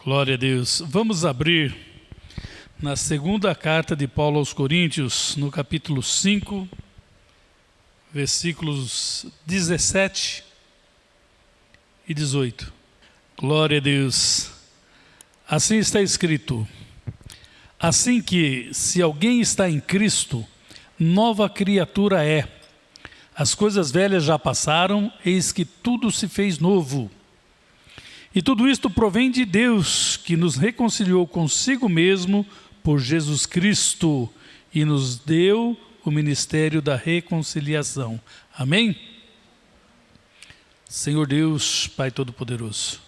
Glória a Deus. Vamos abrir na segunda carta de Paulo aos Coríntios, no capítulo 5, versículos 17 e 18. Glória a Deus. Assim está escrito: assim que, se alguém está em Cristo, nova criatura é. As coisas velhas já passaram, eis que tudo se fez novo. E tudo isto provém de Deus, que nos reconciliou consigo mesmo por Jesus Cristo e nos deu o ministério da reconciliação. Amém? Senhor Deus, Pai Todo-Poderoso,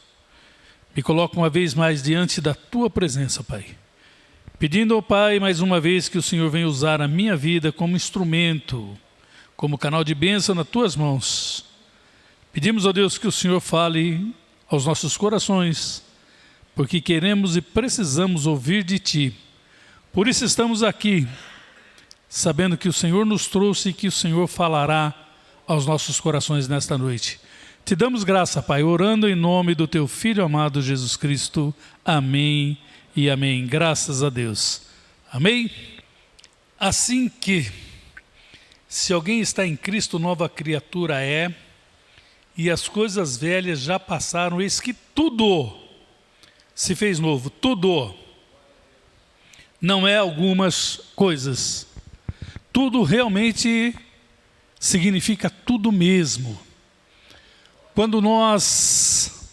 me coloco uma vez mais diante da Tua presença, Pai. Pedindo ao Pai, mais uma vez, que o Senhor venha usar a minha vida como instrumento, como canal de bênção nas Tuas mãos. Pedimos a Deus que o Senhor fale aos nossos corações, porque queremos e precisamos ouvir de Ti. Por isso estamos aqui, sabendo que o Senhor nos trouxe e que o Senhor falará aos nossos corações nesta noite. Te damos graça, Pai, orando em nome do Teu Filho amado Jesus Cristo. Amém e amém. Graças a Deus. Amém? Assim que, se alguém está em Cristo, nova criatura é, e as coisas velhas já passaram, eis que tudo se fez novo. Tudo. Não é algumas coisas. Tudo realmente significa tudo mesmo. Quando nós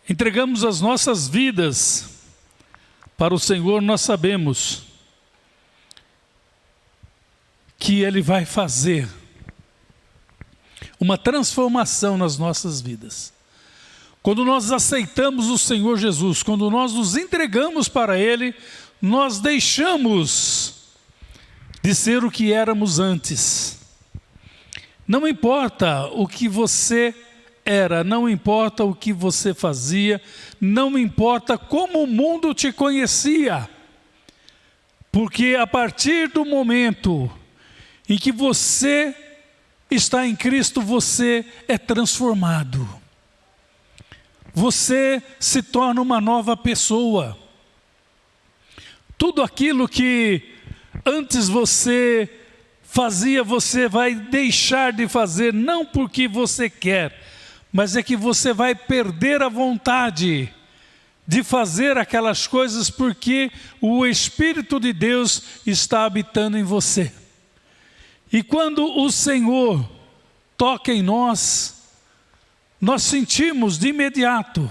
entregamos as nossas vidas para o Senhor, nós sabemos que Ele vai fazer uma transformação nas nossas vidas. Quando nós aceitamos o Senhor Jesus, quando nós nos entregamos para Ele, nós deixamos de ser o que éramos antes. Não importa o que você era, não importa o que você fazia, não importa como o mundo te conhecia, porque a partir do momento em que você está em Cristo, você é transformado. Você se torna uma nova pessoa. Tudo aquilo que antes você fazia, você vai deixar de fazer, não porque você quer, mas é que você vai perder a vontade de fazer aquelas coisas, porque o Espírito de Deus está habitando em você. E quando o Senhor toca em nós, nós sentimos de imediato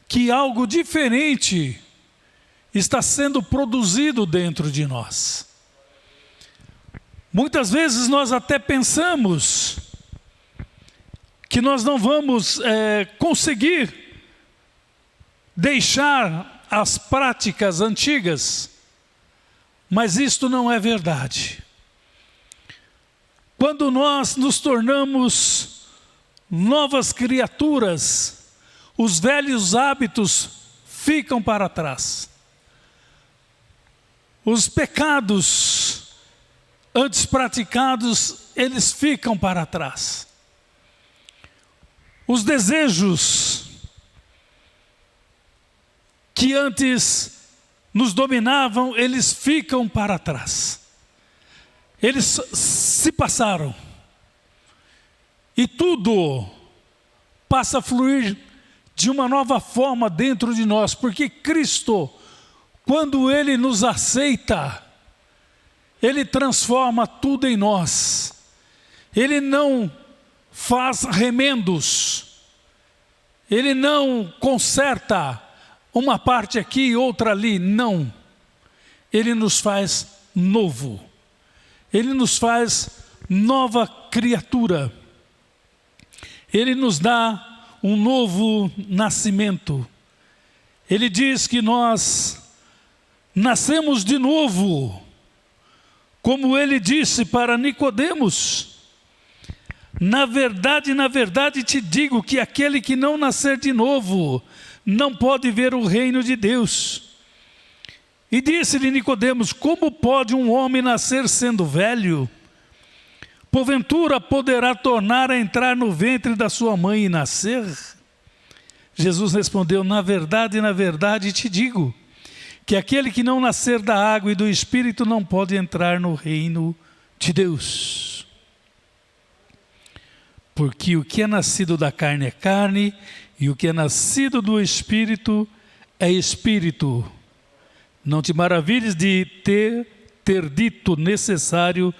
que algo diferente está sendo produzido dentro de nós. Muitas vezes nós até pensamos que nós não vamos conseguir deixar as práticas antigas, mas isto não é verdade. Quando nós nos tornamos novas criaturas, os velhos hábitos ficam para trás. Os pecados antes praticados, eles ficam para trás. Os desejos que antes nos dominavam, eles ficam para trás. Eles se passaram. E tudo passa a fluir de uma nova forma dentro de nós, porque Cristo, quando Ele nos aceita, Ele transforma tudo em nós. Ele não faz remendos, Ele não conserta uma parte aqui e outra ali, não. Ele nos faz novo. Ele nos faz nova criatura. Ele nos dá um novo nascimento. Ele diz que nós nascemos de novo, como Ele disse para Nicodemos: na verdade te digo que aquele que não nascer de novo, não pode ver o reino de Deus. E disse-lhe Nicodemos: como pode um homem nascer sendo velho? Porventura poderá tornar a entrar no ventre da sua mãe e nascer? Jesus respondeu: na verdade te digo, que aquele que não nascer da água e do Espírito não pode entrar no reino de Deus. Porque o que é nascido da carne é carne, e o que é nascido do Espírito é Espírito. Não te maravilhes de ter dito: necessário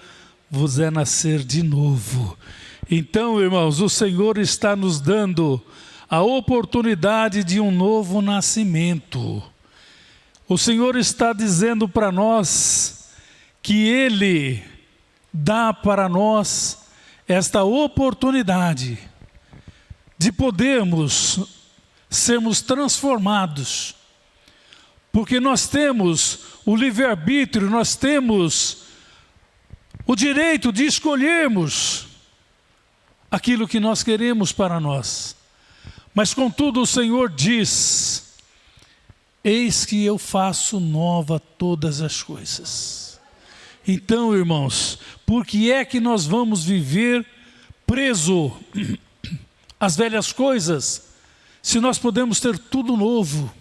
vos é nascer de novo. Então, irmãos, o Senhor está nos dando a oportunidade de um novo nascimento. O Senhor está dizendo para nós que Ele dá para nós esta oportunidade de podermos sermos transformados, porque nós temos o livre-arbítrio, nós temos o direito de escolhermos aquilo que nós queremos para nós. Mas contudo o Senhor diz: eis que eu faço nova todas as coisas. Então, irmãos, por que é que nós vamos viver preso às velhas coisas, se nós podemos ter tudo novo?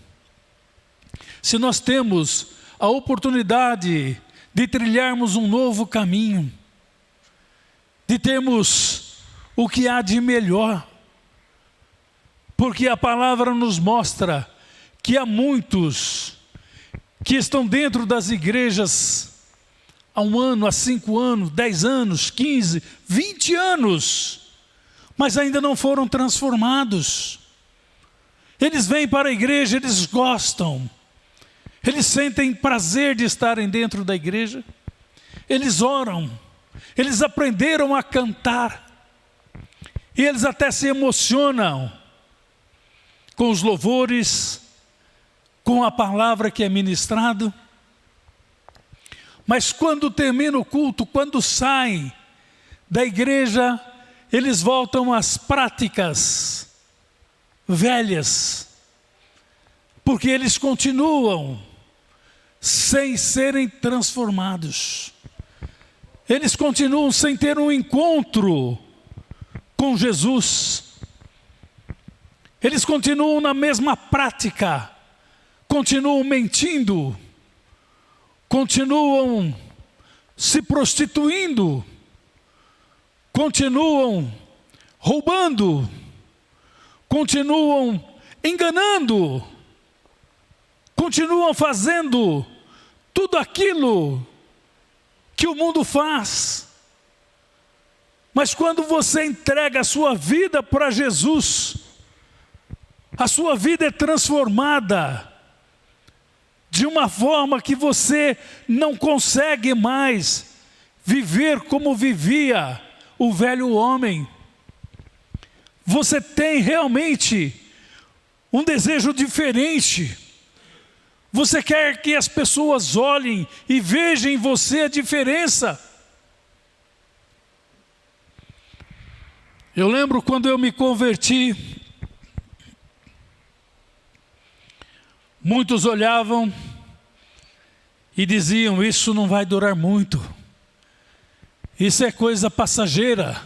Se nós temos a oportunidade de trilharmos um novo caminho, de termos o que há de melhor, porque a palavra nos mostra que há muitos que estão dentro das igrejas há 1 ano, há 5 anos, 10 anos, 15, 20 anos, mas ainda não foram transformados. Eles vêm para a igreja, eles gostam, eles sentem prazer de estarem dentro da igreja, eles oram, eles aprenderam a cantar, e eles até se emocionam com os louvores, com a palavra que é ministrado. Mas quando termina o culto, quando saem da igreja, eles voltam às práticas velhas, porque eles continuam sem serem transformados. Eles continuam sem ter um encontro com Jesus. Eles continuam na mesma prática, continuam mentindo, continuam se prostituindo, continuam roubando, continuam enganando, continuam fazendo tudo aquilo que o mundo faz. Mas quando você entrega a sua vida para Jesus, a sua vida é transformada de uma forma que você não consegue mais viver como vivia o velho homem. Você tem realmente um desejo diferente. Você quer que as pessoas olhem e vejam em você a diferença. Eu lembro quando eu me converti, muitos olhavam e diziam: isso não vai durar muito, isso é coisa passageira,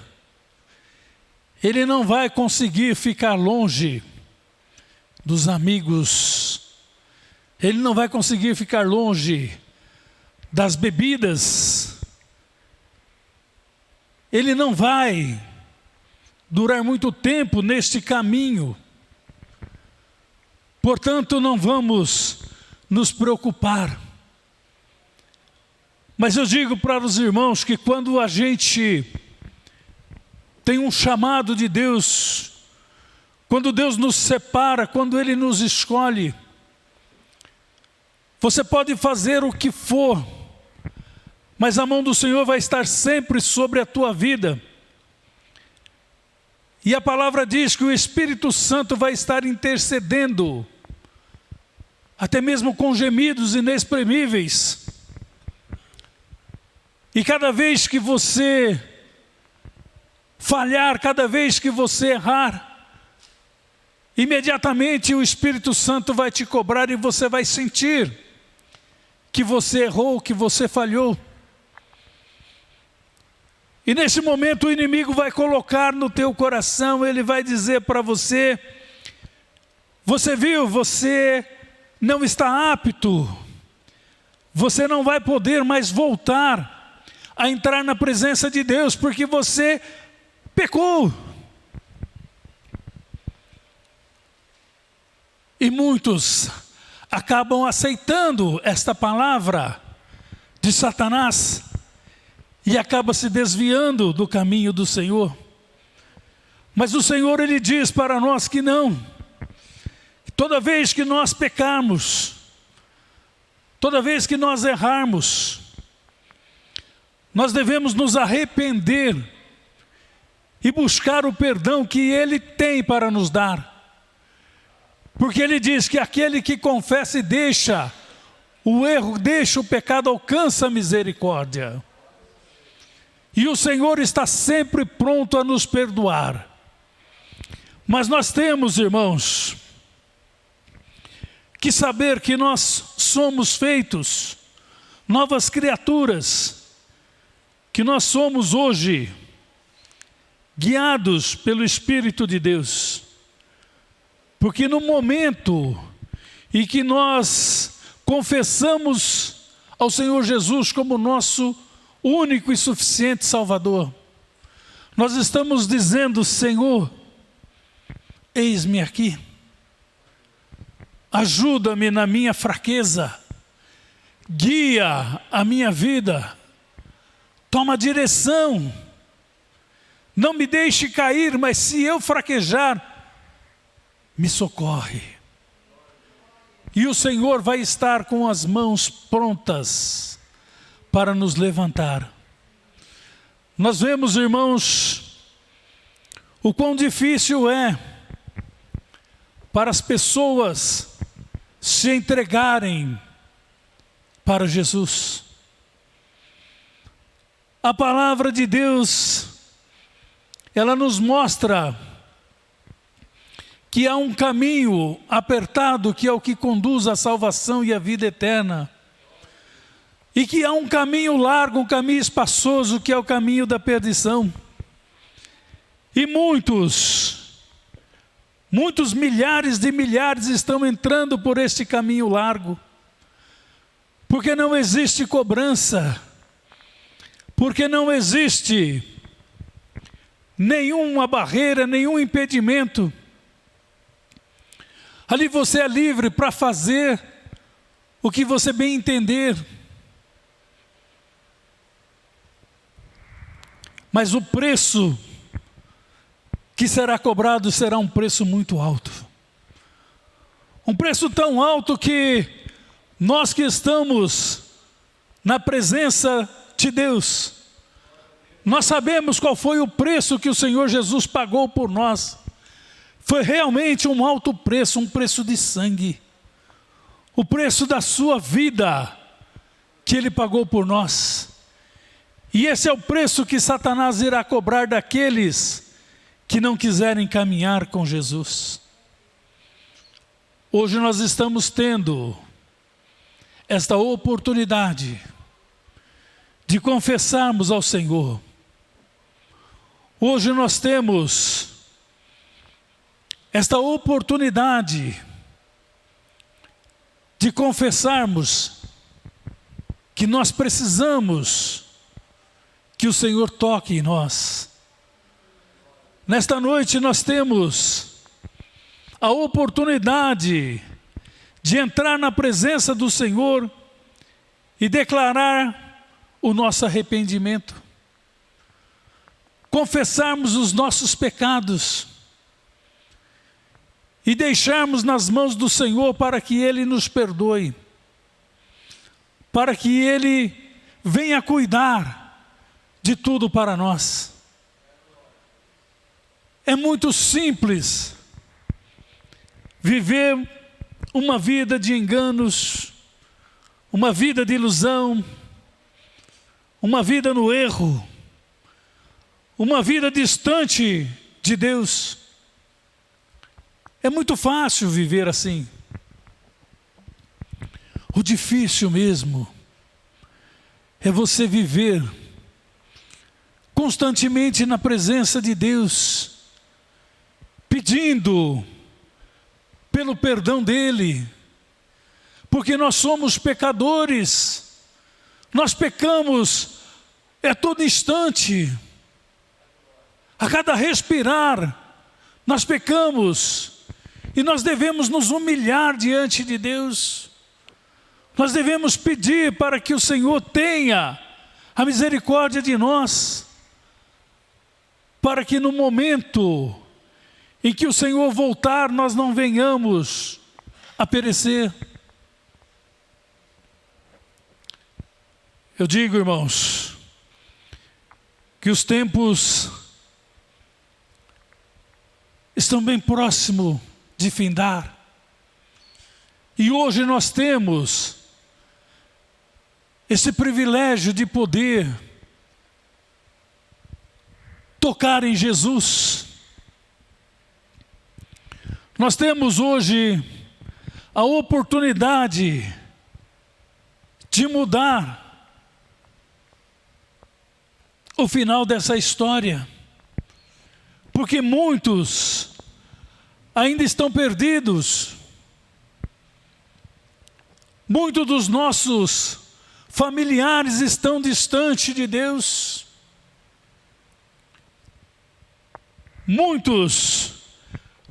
ele não vai conseguir ficar longe dos amigos, ele não vai conseguir ficar longe das bebidas, ele não vai durar muito tempo neste caminho. Portanto, não vamos nos preocupar. Mas eu digo para os irmãos que quando a gente tem um chamado de Deus, quando Deus nos separa, quando Ele nos escolhe, você pode fazer o que for, mas a mão do Senhor vai estar sempre sobre a tua vida. E a palavra diz que o Espírito Santo vai estar intercedendo, até mesmo com gemidos inexprimíveis. E cada vez que você falhar, cada vez que você errar, imediatamente o Espírito Santo vai te cobrar e você vai sentir que você errou, que você falhou. E nesse momento o inimigo vai colocar no teu coração, ele vai dizer para você: Você viu, você não está apto, você não vai poder mais voltar a entrar na presença de Deus, porque você pecou. E muitos acabam aceitando esta palavra de Satanás e acabam se desviando do caminho do Senhor. Mas o Senhor, Ele diz para nós que não. Toda vez que nós pecarmos, toda vez que nós errarmos, nós devemos nos arrepender e buscar o perdão que Ele tem para nos dar. Porque Ele diz que aquele que confessa e deixa o erro, deixa o pecado, alcança a misericórdia. E o Senhor está sempre pronto a nos perdoar. Mas nós temos, irmãos, que saber que nós somos feitos novas criaturas, que nós somos hoje guiados pelo Espírito de Deus. Porque no momento em que nós confessamos ao Senhor Jesus como nosso único e suficiente Salvador, nós estamos dizendo: Senhor, eis-me aqui, ajuda-me na minha fraqueza, guia a minha vida, toma direção, não me deixe cair, mas se eu fraquejar, me socorre. E o Senhor vai estar com as mãos prontas para nos levantar. Nós vemos, irmãos, o quão difícil é para as pessoas se entregarem para Jesus. A palavra de Deus, ela nos mostra que há um caminho apertado, que é o que conduz à salvação e à vida eterna. E que há um caminho largo, um caminho espaçoso, que é o caminho da perdição. E muitos milhares de milhares estão entrando por este caminho largo. Porque não existe cobrança. Porque não existe nenhuma barreira, nenhum impedimento. Ali você é livre para fazer o que você bem entender. Mas o preço que será cobrado será um preço muito alto. Um preço tão alto que nós que estamos na presença de Deus, nós sabemos qual foi o preço que o Senhor Jesus pagou por nós. Foi realmente um alto preço, um preço de sangue. O preço da sua vida que Ele pagou por nós. E esse é o preço que Satanás irá cobrar daqueles que não quiserem caminhar com Jesus. Hoje nós estamos tendo esta oportunidade de confessarmos ao Senhor. Hoje nós temos esta oportunidade de confessarmos que nós precisamos que o Senhor toque em nós. Nesta noite nós temos a oportunidade de entrar na presença do Senhor e declarar o nosso arrependimento. Confessarmos os nossos pecados e deixarmos nas mãos do Senhor para que Ele nos perdoe, para que Ele venha cuidar de tudo para nós. É muito simples viver uma vida de enganos, uma vida de ilusão, uma vida no erro, uma vida distante de Deus. É muito fácil viver assim. O difícil mesmo é você viver constantemente na presença de Deus, pedindo pelo perdão dele, porque nós somos pecadores, nós pecamos a todo instante, a cada respirar, nós pecamos, e nós devemos nos humilhar diante de Deus, nós devemos pedir para que o Senhor tenha a misericórdia de nós, para que no momento em que o Senhor voltar, nós não venhamos a perecer. Eu digo, irmãos, que os tempos estão bem próximos de findar. E hoje nós temos esse privilégio de poder tocar em Jesus. Nós temos hoje a oportunidade de mudar o final dessa história, porque muitos ainda estão perdidos. Muitos dos nossos familiares estão distantes de Deus. Muitos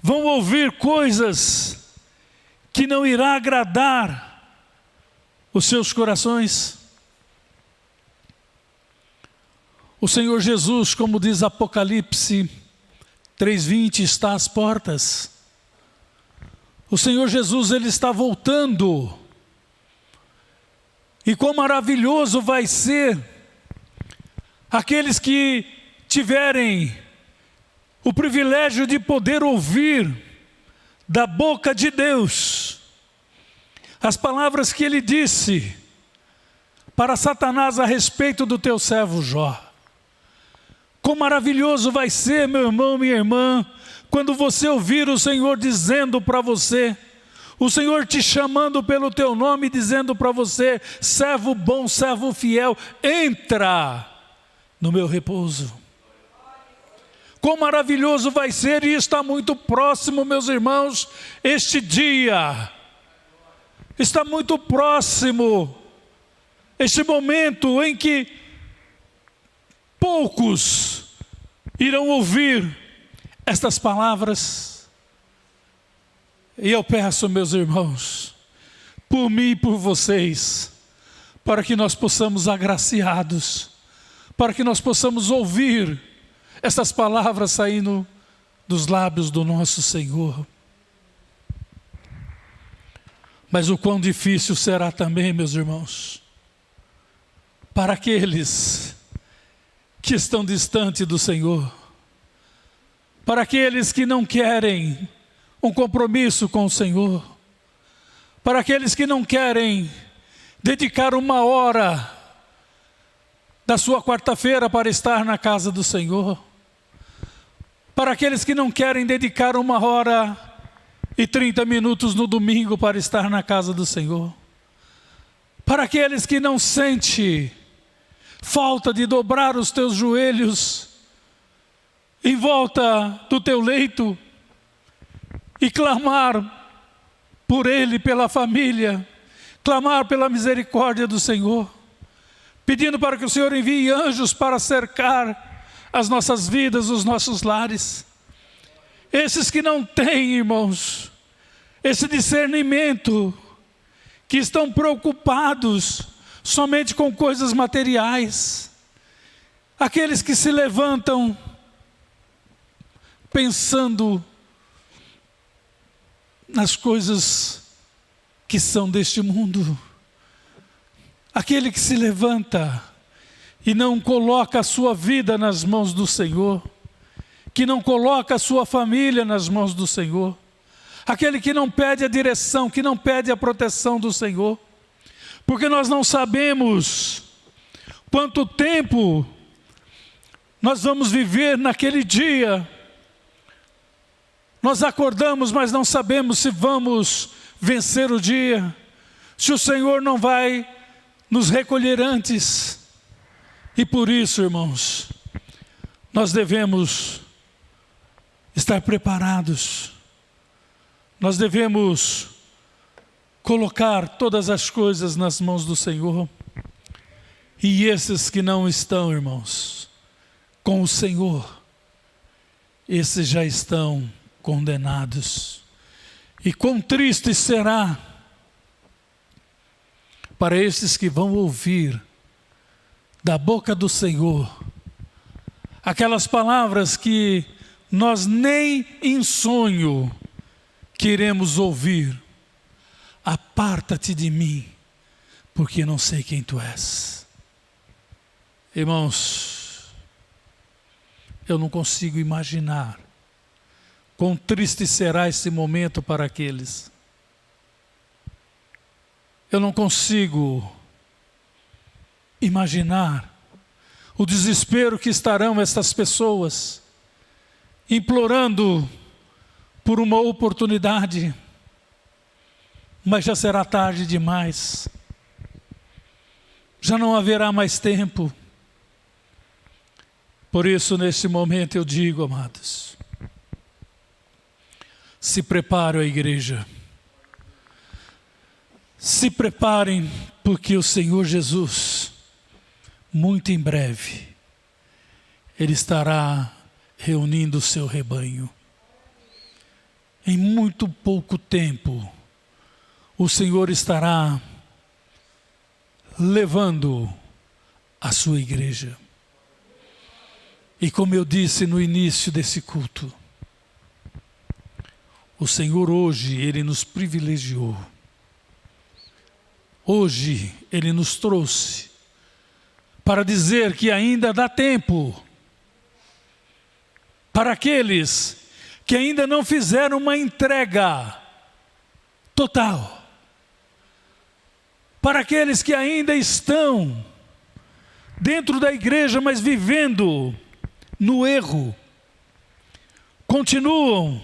vão ouvir coisas que não irá agradar os seus corações. O Senhor Jesus, como diz Apocalipse 3:20, está às portas. O Senhor Jesus, Ele está voltando. E quão maravilhoso vai ser aqueles que tiverem o privilégio de poder ouvir da boca de Deus as palavras que Ele disse para Satanás a respeito do teu servo Jó. Quão maravilhoso vai ser, meu irmão, minha irmã, quando você ouvir o Senhor dizendo para você, o Senhor te chamando pelo teu nome, dizendo para você: servo bom, servo fiel, entra no meu repouso. Quão maravilhoso vai ser, e está muito próximo, meus irmãos, este dia. Está muito próximo este momento em que poucos irão ouvir estas palavras. E eu peço, meus irmãos, por mim e por vocês, para que nós possamos agraciados, para que nós possamos ouvir essas palavras saindo dos lábios do nosso Senhor. Mas o quão difícil será também, meus irmãos, para aqueles que estão distantes do Senhor, para aqueles que não querem um compromisso com o Senhor, para aqueles que não querem dedicar uma hora da sua quarta-feira para estar na casa do Senhor, para aqueles que não querem dedicar 1h30 no domingo para estar na casa do Senhor, para aqueles que não sentem falta de dobrar os teus joelhos em volta do teu leito e clamar por ele, pela família, clamar pela misericórdia do Senhor, pedindo para que o Senhor envie anjos para cercar as nossas vidas, os nossos lares. Esses que não têm, irmãos, esse discernimento, que estão preocupados somente com coisas materiais, aqueles que se levantam pensando nas coisas que são deste mundo, aquele que se levanta e não coloca a sua vida nas mãos do Senhor, que não coloca a sua família nas mãos do Senhor, aquele que não pede a direção, que não pede a proteção do Senhor, porque nós não sabemos quanto tempo nós vamos viver naquele dia. Nós acordamos, mas não sabemos se vamos vencer o dia, se o Senhor não vai nos recolher antes. E por isso, irmãos, nós devemos estar preparados. nós devemos colocar todas as coisas nas mãos do Senhor. E esses que não estão, irmãos, com o Senhor, esses já estão condenados. E quão triste será para esses que vão ouvir da boca do Senhor aquelas palavras que nós nem em sonho queremos ouvir. Aparta-te de mim, porque não sei quem tu és. Irmãos, eu não consigo imaginar quão triste será esse momento para aqueles. Eu não consigo imaginar o desespero que estarão essas pessoas, implorando por uma oportunidade, mas já será tarde demais, já não haverá mais tempo. Por isso, neste momento eu digo, amados, se prepare a igreja, se preparem, porque o Senhor Jesus, muito em breve, Ele estará reunindo o seu rebanho. Em muito pouco tempo, o Senhor estará levando a sua igreja. E como eu disse no início desse culto, o Senhor hoje, Ele nos privilegiou. Hoje, Ele nos trouxe para dizer que ainda dá tempo para aqueles que ainda não fizeram uma entrega total, para aqueles que ainda estão dentro da igreja, mas vivendo no erro, continuam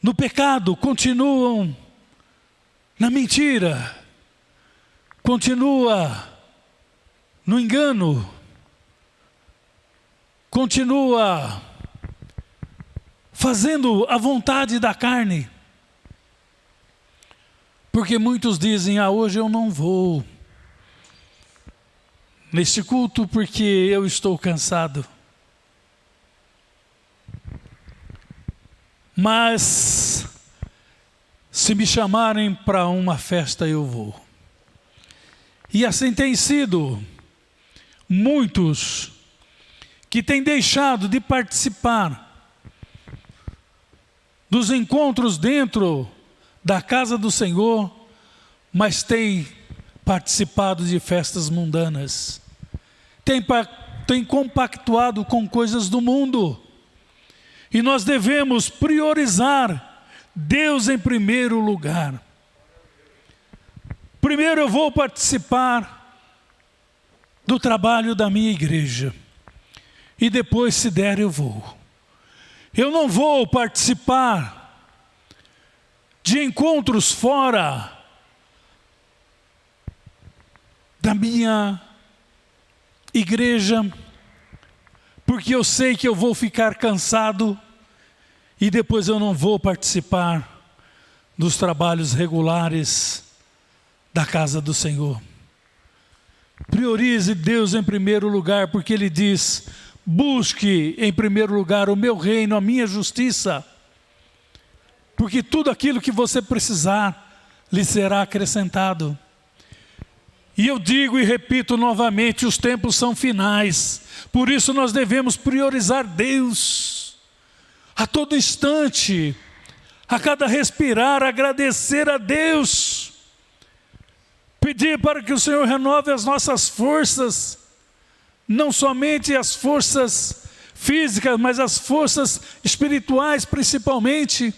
no pecado, continuam na mentira, continua no engano, continua fazendo a vontade da carne. Porque muitos dizem, hoje eu não vou neste culto porque eu estou cansado. Mas se me chamarem para uma festa eu vou. E assim tem sido. Muitos que têm deixado de participar dos encontros dentro da casa do Senhor, mas têm participado de festas mundanas, têm compactuado com coisas do mundo. E nós devemos priorizar Deus em primeiro lugar. Primeiro eu vou participar do trabalho da minha igreja. E depois, se der, eu vou. Eu não vou participar de encontros fora da minha igreja, porque eu sei que eu vou ficar cansado e depois eu não vou participar dos trabalhos regulares da casa do Senhor. Priorize Deus em primeiro lugar, porque Ele diz: busque em primeiro lugar o meu reino, a minha justiça, porque tudo aquilo que você precisar lhe será acrescentado. E eu digo e repito novamente, os tempos são finais, por isso nós devemos priorizar Deus a todo instante, a cada respirar, agradecer a Deus, pedir para que o Senhor renove as nossas forças, não somente as forças físicas, mas as forças espirituais principalmente.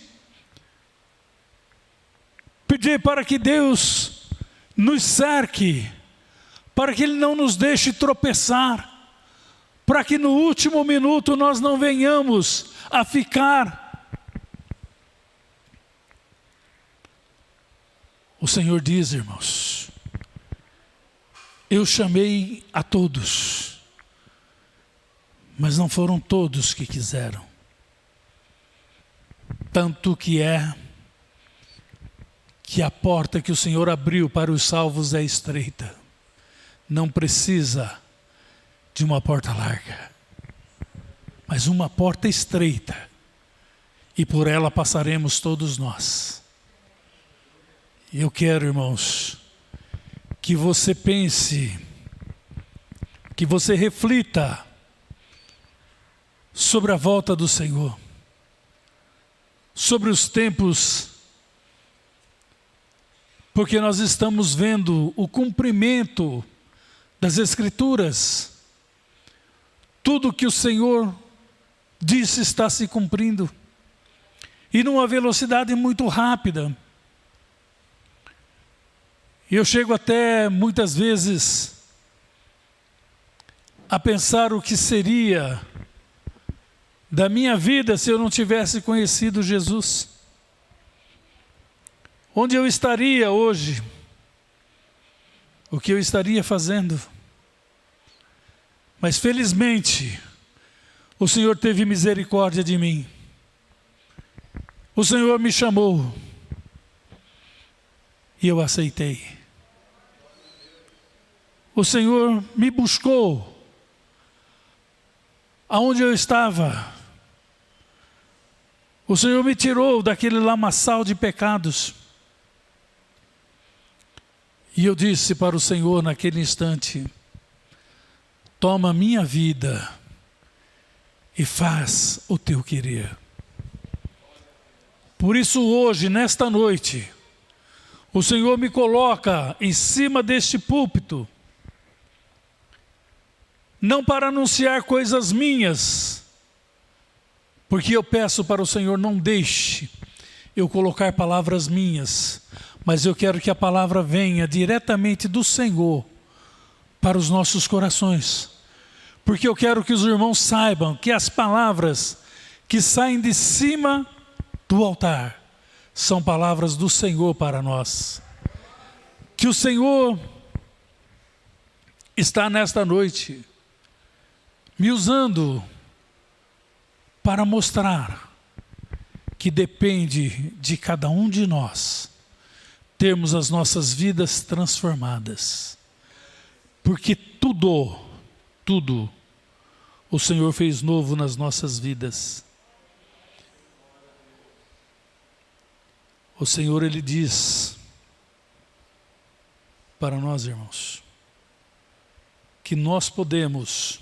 Pedir para que Deus nos cerque, para que Ele não nos deixe tropeçar, para que no último minuto nós não venhamos a ficar. O Senhor diz, irmãos, eu chamei a todos, mas não foram todos que quiseram. Tanto que a porta que o Senhor abriu para os salvos é estreita. Não precisa de uma porta larga, mas uma porta estreita, e por ela passaremos todos nós. Eu quero, irmãos, que você pense, que você reflita sobre a volta do Senhor, sobre os tempos, porque nós estamos vendo o cumprimento das Escrituras. Tudo que o Senhor disse está se cumprindo, e numa velocidade muito rápida. Eu chego até muitas vezes a pensar o que seria da minha vida se eu não tivesse conhecido Jesus. Onde eu estaria hoje? O que eu estaria fazendo? Mas felizmente, o Senhor teve misericórdia de mim. O Senhor me chamou e eu aceitei. O Senhor me buscou aonde eu estava. O Senhor me tirou daquele lamaçal de pecados. E eu disse para o Senhor naquele instante: toma a minha vida e faz o teu querer. Por isso hoje, nesta noite, o Senhor me coloca em cima deste púlpito, não para anunciar coisas minhas, porque eu peço para o Senhor, não deixe eu colocar palavras minhas, mas eu quero que a palavra venha diretamente do Senhor para os nossos corações, porque eu quero que os irmãos saibam que as palavras que saem de cima do altar são palavras do Senhor para nós. Que o Senhor está nesta noite me usando para mostrar que depende de cada um de nós termos as nossas vidas transformadas. Porque tudo o Senhor fez novo nas nossas vidas. O Senhor, Ele diz para nós, irmãos, que nós podemos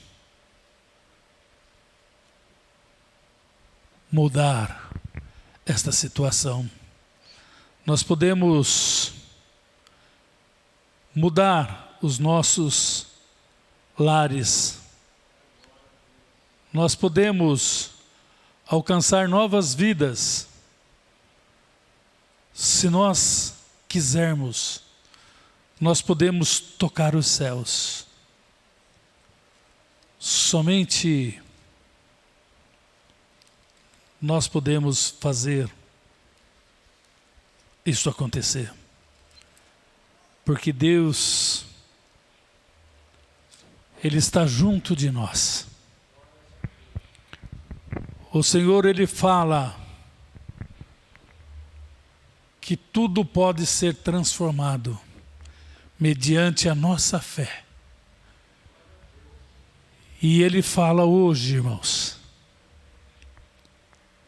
mudar esta situação. Nós podemos mudar os nossos lares. Nós podemos alcançar novas vidas. Se nós quisermos, nós podemos tocar os céus. Somente nós podemos fazer isso acontecer. Porque Deus, Ele está junto de nós. O Senhor, Ele fala que tudo pode ser transformado mediante a nossa fé. E Ele fala hoje, irmãos,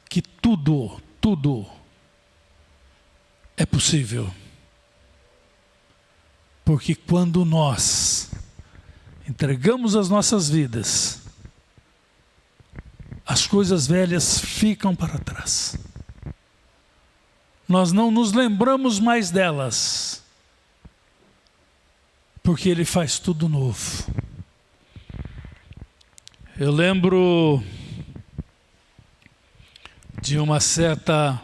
que tudo é possível. Porque quando nós entregamos as nossas vidas, as coisas velhas ficam para trás. Nós não nos lembramos mais delas, porque Ele faz tudo novo. Eu lembro de uma certa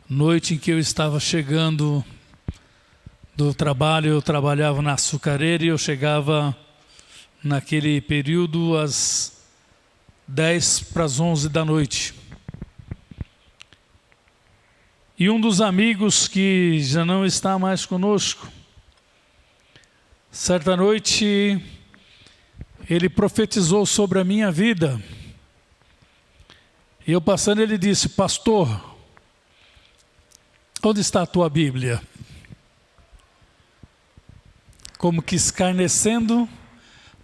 noite em que eu estava chegando do trabalho. Eu trabalhava na açucareira e eu chegava naquele período às 10 para as 11 da noite. E um dos amigos que já não está mais conosco, certa noite, ele profetizou sobre a minha vida. E eu passando, ele disse: pastor, onde está a tua Bíblia? Como que escarnecendo,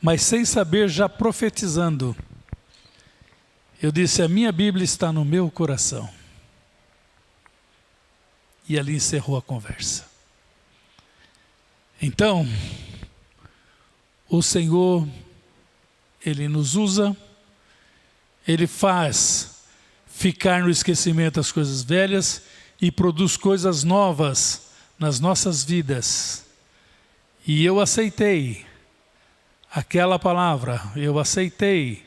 mas sem saber, já profetizando. Eu disse: a minha Bíblia está no meu coração. E ali encerrou a conversa. Então, o Senhor, Ele nos usa, Ele faz ficar no esquecimento as coisas velhas e produz coisas novas nas nossas vidas. E eu aceitei aquela palavra, eu aceitei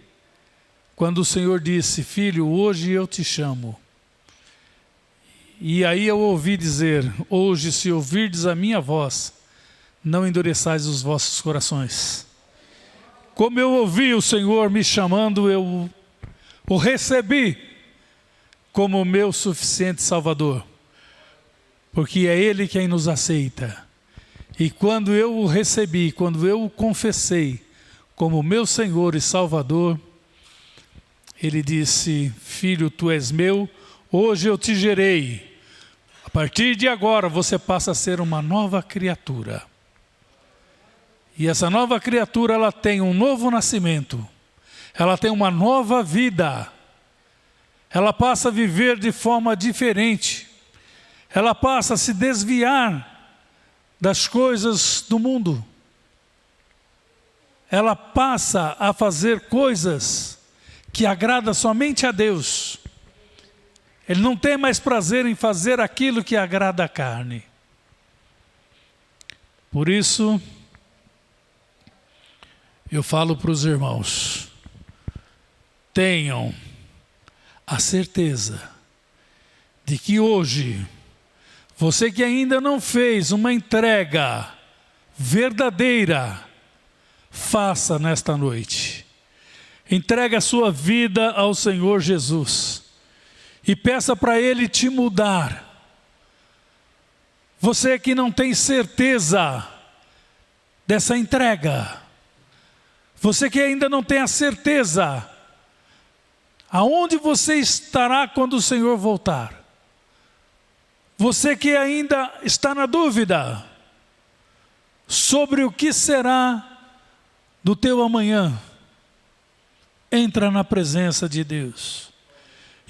quando o Senhor disse: filho, hoje eu te chamo. E aí eu ouvi dizer: hoje, se ouvirdes a minha voz, não endureçais os vossos corações. Como eu ouvi o Senhor me chamando, eu o recebi como meu suficiente Salvador, porque é Ele quem nos aceita. E quando eu o recebi, quando eu o confessei como meu Senhor e Salvador, Ele disse: filho, tu és meu, hoje eu te gerei. A partir de agora você passa a ser uma nova criatura. E essa nova criatura, ela tem um novo nascimento. Ela tem uma nova vida. Ela passa a viver de forma diferente. Ela passa a se desviar das coisas do mundo. Ela passa a fazer coisas que agradam somente a Deus. Ele não tem mais prazer em fazer aquilo que agrada a carne. Por isso, eu falo para os irmãos: tenham a certeza de que hoje, você que ainda não fez uma entrega verdadeira, faça nesta noite. Entregue a sua vida ao Senhor Jesus e peça para Ele te mudar. Você que não tem certeza dessa entrega, você que ainda não tem a certeza aonde você estará quando o Senhor voltar, você que ainda está na dúvida sobre o que será do teu amanhã, entra na presença de Deus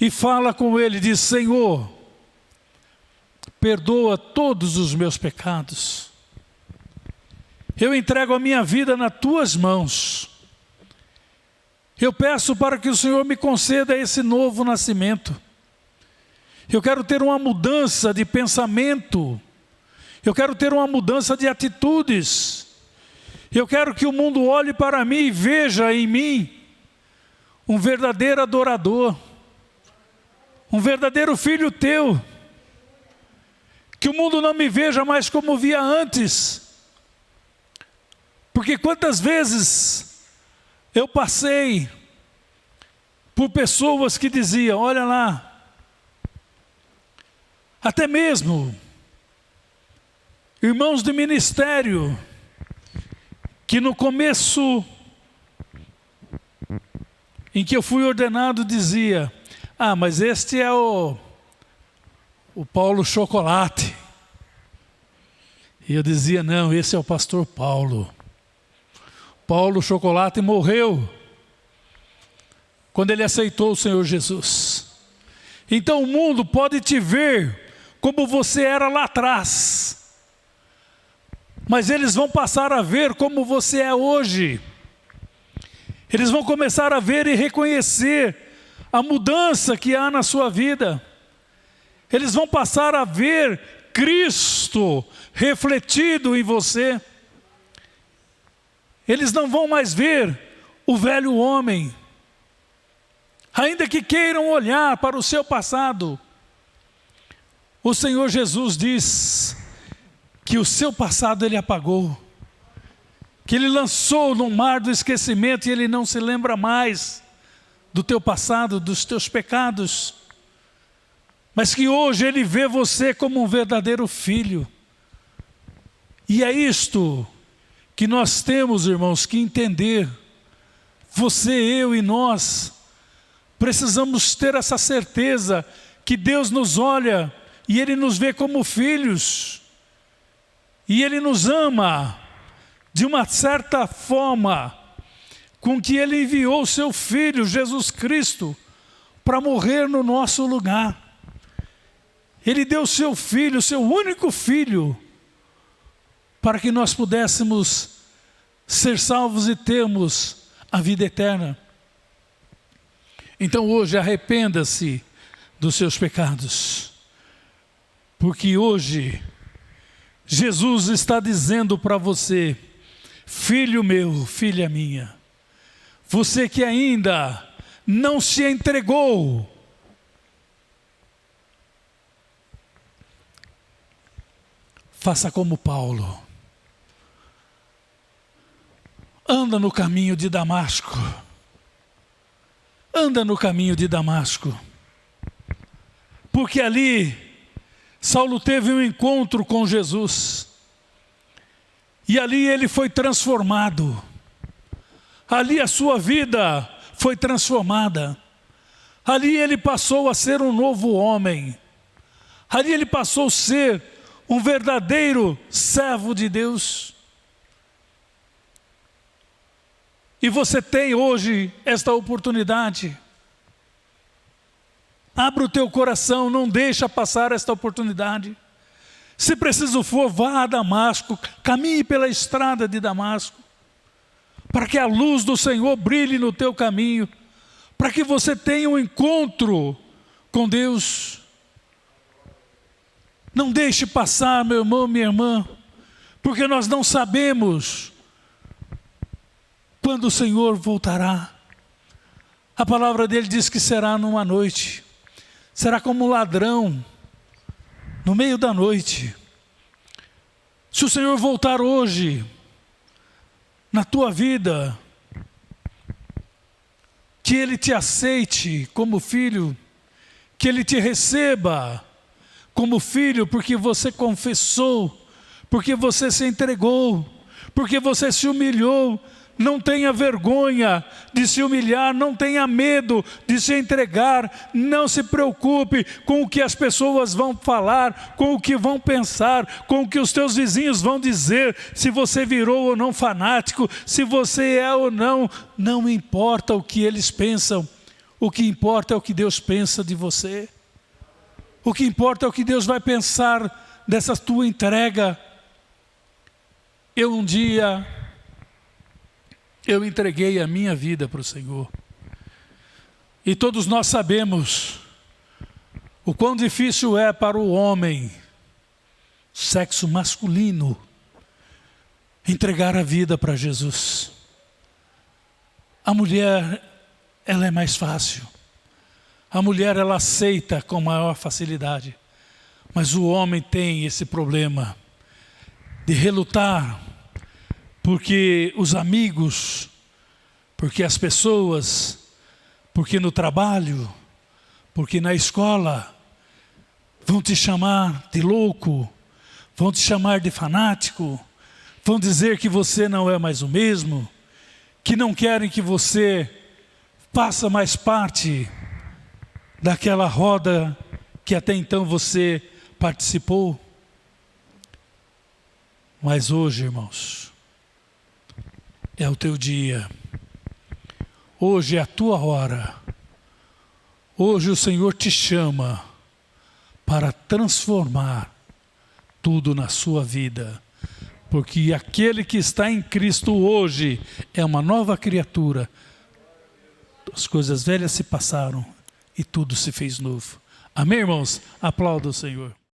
e fala com Ele, diz: Senhor, perdoa todos os meus pecados, eu entrego a minha vida nas tuas mãos, eu peço para que o Senhor me conceda esse novo nascimento. Eu quero ter uma mudança de pensamento, eu quero ter uma mudança de atitudes, eu quero que o mundo olhe para mim e veja em mim um verdadeiro adorador, um verdadeiro filho teu, que o mundo não me veja mais como via antes, porque quantas vezes eu passei por pessoas que diziam: olha lá, até mesmo irmãos de ministério, que no começo em que eu fui ordenado dizia: ah, mas este é o Paulo Chocolate. E eu dizia: não, esse é o pastor Paulo. Paulo Chocolate morreu quando ele aceitou o Senhor Jesus. Então o mundo pode te ver como você era lá atrás, mas eles vão passar a ver como você é hoje. Eles vão começar a ver e reconhecer a mudança que há na sua vida. Eles vão passar a ver Cristo refletido em você. Eles não vão mais ver o velho homem. Ainda que queiram olhar para o seu passado, o Senhor Jesus diz que o seu passado Ele apagou, que Ele lançou no mar do esquecimento e Ele não se lembra mais do teu passado, dos teus pecados, mas que hoje Ele vê você como um verdadeiro filho. E é isto que nós temos, irmãos, que entender, você, eu e nós, Precisamos ter essa certeza que Deus nos olha e Ele nos vê como filhos. E Ele nos ama de uma certa forma, com que Ele enviou o seu Filho, Jesus Cristo, para morrer no nosso lugar. Ele deu o seu Filho, o seu único Filho, para que nós pudéssemos ser salvos e termos a vida eterna. Então hoje arrependa-se dos seus pecados, porque hoje Jesus está dizendo para você: filho meu, filha minha, você que ainda não se entregou, faça como Paulo. Anda no caminho de Damasco. Anda no caminho de Damasco. Porque ali, Saulo teve um encontro com Jesus. E ali ele foi transformado. Ali a sua vida foi transformada. Ali ele passou a ser um novo homem. Ali ele passou a ser um verdadeiro servo de Deus. E você tem hoje esta oportunidade. Abra o teu coração, não deixa passar esta oportunidade. Se preciso for, vá a Damasco, caminhe pela estrada de Damasco, para que a luz do Senhor brilhe no teu caminho, para que você tenha um encontro com Deus. Não deixe passar, meu irmão, minha irmã, porque nós não sabemos quando o Senhor voltará. A palavra dele diz que será numa noite, será como um ladrão, no meio da noite. Se o Senhor voltar hoje, na tua vida, que Ele te aceite como filho, que Ele te receba como filho, porque você confessou, porque você se entregou, porque você se humilhou. Não tenha vergonha de se humilhar, não tenha medo de se entregar, não se preocupe com o que as pessoas vão falar, com o que vão pensar, com o que os teus vizinhos vão dizer, se você virou ou não fanático, se você é ou não, não importa o que eles pensam, o que importa é o que Deus pensa de você, o que importa é o que Deus vai pensar dessa tua entrega. Um dia eu entreguei a minha vida para o Senhor. E todos nós sabemos o quão difícil é para o homem, sexo masculino, entregar a vida para Jesus. A mulher, ela é mais fácil. A mulher, ela aceita com maior facilidade. Mas o homem tem esse problema de relutar, porque os amigos, porque as pessoas, porque no trabalho, porque na escola, vão te chamar de louco, vão te chamar de fanático, vão dizer que você não é mais o mesmo, que não querem que você faça mais parte daquela roda que até então você participou. Mas hoje, irmãos, é o teu dia. Hoje é a tua hora. Hoje o Senhor te chama para transformar tudo na sua vida. Porque aquele que está em Cristo hoje é uma nova criatura. As coisas velhas se passaram e tudo se fez novo. Amém, irmãos? Aplauda o Senhor.